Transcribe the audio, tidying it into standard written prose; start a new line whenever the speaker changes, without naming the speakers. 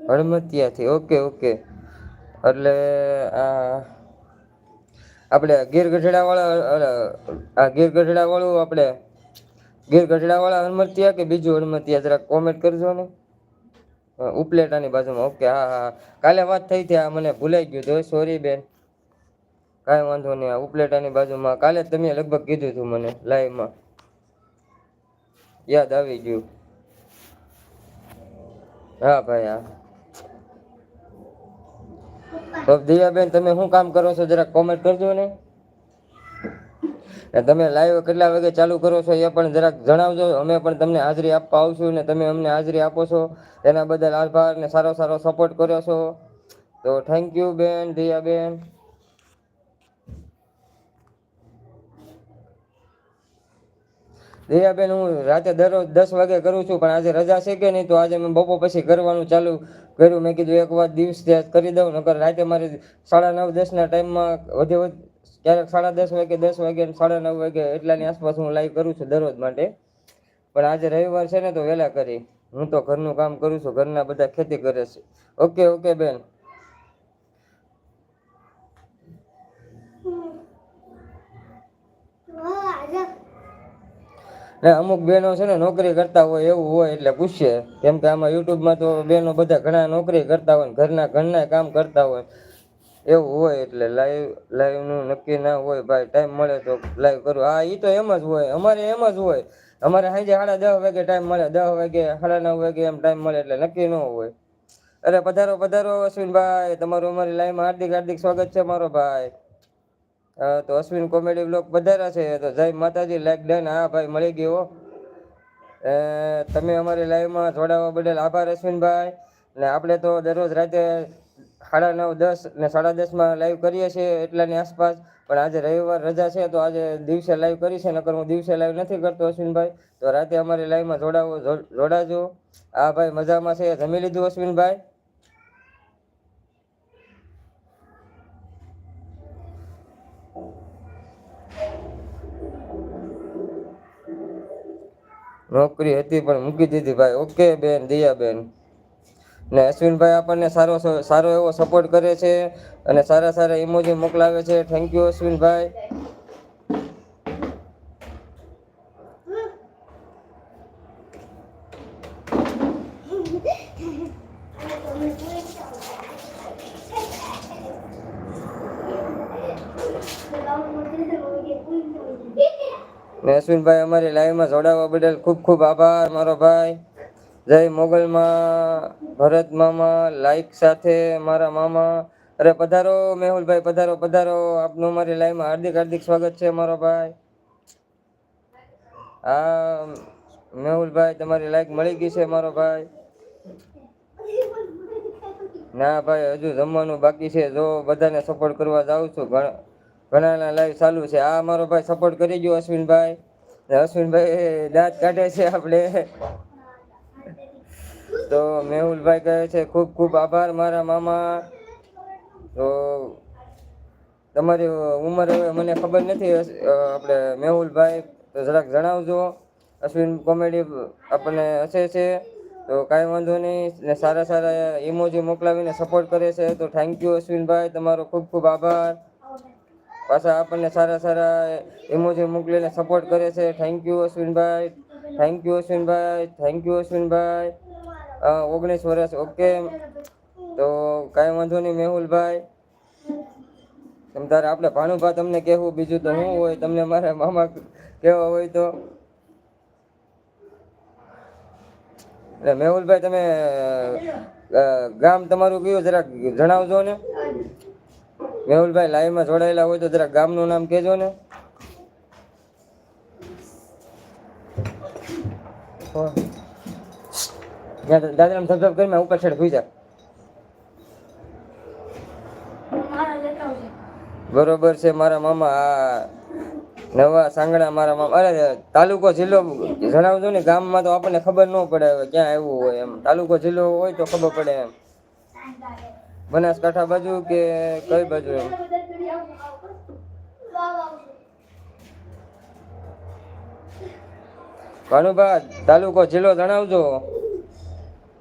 હળમતિયાથી okay okay. એટલે આ આપણે ગીર ગઢડા વાળા આ ગીર ગઢડા વાળું આપણે ગીર ગઢડા વાળા હળમતિયા કે બીજું હળમતિયા જરા કોમેન્ટ કરજો ને. ઉપલેટાની બાજુમાં ઓકે હા હા કાલે વાત થઈ હતી આ મને ભૂલાઈ ગયું તો સોરી બેન. કાંઈ વાંધો નહીં આ ઉપલેટાની બાજુમાં કાલે તમે લગભગ કીધું હતું મને લાઈવમાં યાદ આવી ગયું. હા ભાઈ હા. તો દિયાબેન તમે શું કામ કરો છો જરાક કોમેન્ટ કરજો ને. તમે લાઈવ કેટલા વાગે ચાલુ કરો છો એ પણ જરાક જણાવજો અમે પણ તમને હાજરી આપવા આવશું ને તમે અમને હાજરી આપો છો એના બદલ આભાર ને સારો સારો સપોર્ટ કર્યો છો તો થેન્ક યુ બેન દિયાબેન. દિયાબેન હું રાતે દરરોજ 10 વાગે કરું છું પણ આજે રજા છે કે નહીં તો આજે મેં બપોર પછી કરવાનું ચાલુ કર્યું. મેં કીધું એક વાર દિવસ કરી દઉં નકર રાતે મારે 9:30 10ના ટાઈમમાં વધે ક્યારેક 10:30 વાગે 10 વાગે 9:30 વાગે એટલાની આસપાસ હું લાઈવ કરું છું દરરોજ માટે. પણ આજે રવિવાર છે ને તો વહેલા કરી. હું તો ઘરનું કામ કરું છું ઘરના બધા ખેતી કરે છે. ઓકે ઓકે બેન. ને અમુક બહેનો છે ને નોકરી કરતા હોય એવું હોય એટલે પૂછીએ કેમ કે આમાં યુટ્યુબમાં તો બહેનો બધા ઘણા નોકરી કરતા હોય ઘરના કામ કરતા હોય એવું હોય એટલે લાઈવનું નક્કી ના હોય ભાઈ ટાઈમ મળે તો લાઈવ કરું. હા એ તો એમ જ હોય અમારે એમ જ હોય. અમારે સાંજે 10:30 વાગે ટાઈમ મળે 10 વાગે 9:30 વાગે એમ ટાઈમ મળે એટલે નક્કી ન હોય. અરે પધારો પધારો અશ્વિનભાઈ તમારું અમારી લાઈવમાં હાર્દિક હાર્દિક સ્વાગત છે મારો ભાઈ. તો અશ્વિન કોમેડી બ્લોગ પધાર્યા છે તો જય માતાજી લાઈક ડન. હા ભાઈ મળી ગયો. તમે અમારી લાઈવમાં જોડાવા બદલ આભાર અશ્વિનભાઈ. ને આપણે તો દરરોજ રાતે 9:30 10 ને 10:30માં લાઈવ કરીએ છીએ એટલાની આસપાસ. પણ આજે રવિવાર રજા છે તો આજે દિવસે લાઈવ કરી છે નકર હું દિવસે લાઈવ નથી કરતો અશ્વિનભાઈ. તો રાતે અમારી લાઈવમાં જોડાજો. હા ભાઈ મજામાં છે. જમી લીધું અશ્વિનભાઈ? નોકરી હતી પણ મૂકી દીધી ભાઈ. ઓકે બેન દિયાબેન. ને અશ્વિનભાઈ આપણને સારો એવો સપોર્ટ કરે છે અને સારા સારા ઇમોજી મોકલાવે છે. થેન્ક યુ અશ્વિનભાઈ. ને અશ્વિનભાઈ અમારી લાઈવમાં જોડાવા બદલ ખૂબ ખૂબ આભાર મારો ભાઈ. જય મોગલમાં ભરત મામા લાઈક સાથે મારા મામા. અરે પધારો મેહુલભાઈ પધારો પધારો આપનું અમારી લાઈવમાં હાર્દિક હાર્દિક સ્વાગત છે મારો ભાઈ. હા મેહુલભાઈ તમારી લાઈક મળી ગઈ છે મારો ભાઈ. ના ભાઈ હજુ જમવાનું બાકી છે. જો બધાને સપોર્ટ કરવા જાઉં છું ઘણાના લાઈવ ચાલુ છે. આ મારો ભાઈ સપોર્ટ કરી ગયો અશ્વિનભાઈ. અશ્વિનભાઈ દાંત કાઢે છે આપણે. તો મેહુલભાઈ કહે છે ખૂબ ખૂબ આભાર મારા મામા. તો તમારી ઉંમર હવે મને ખબર નથી આપણે મેહુલભાઈ તો જરાક જણાવજો. અશ્વિન કોમેડી આપણને હસે છે તો કાંઈ વાંધો નહીં. ને સારા સારા ઇમોજી મોકલાવીને સપોર્ટ કરે છે તો થેન્ક યુ અશ્વિનભાઈ તમારો ખૂબ ખૂબ આભાર. પાછા આપણને સારા સારા ઇમોજી મોકલીને સપોર્ટ કરે છે. Thank you Ashwinbhai. Thank you Ashwinbhai. Thank you Ashwinbhai. 19 વર્ષ ઓકે. તો કાંઈ વાંધો નહીં મેહુલભાઈ. તમ તારે આપણે ભાણુભા તમને કહેવું બીજું તો શું હોય તમને મારા મામા કેવા હોય તો. મેહુલભાઈ તમે ગામ તમારું કયું જરાક જણાવજો ને. મેહુલભાઈ લાઈવમાં જોડાયેલા હોય તો જરાક ગામનું નામ કહેજો ને. દાદાને સબસ્ક્રાઇબ કરી મેં ઉપર છેડ સુઈ જા. બરોબર છે મારા મામા. આ નવા સાંગણા મારા મામા. અરે તાલુકો જિલ્લો જણાવજો ને. ગામમાં તો આપણને ખબર ન પડે હવે ક્યાં આવ્યું હોય એમ. તાલુકો જિલ્લો હોય તો ખબર પડે એમ. બનાસકાંઠા બાજુ કે કઈ બાજુ એમ. ભાનુભા તાલુકો જિલ્લો જણાવજો.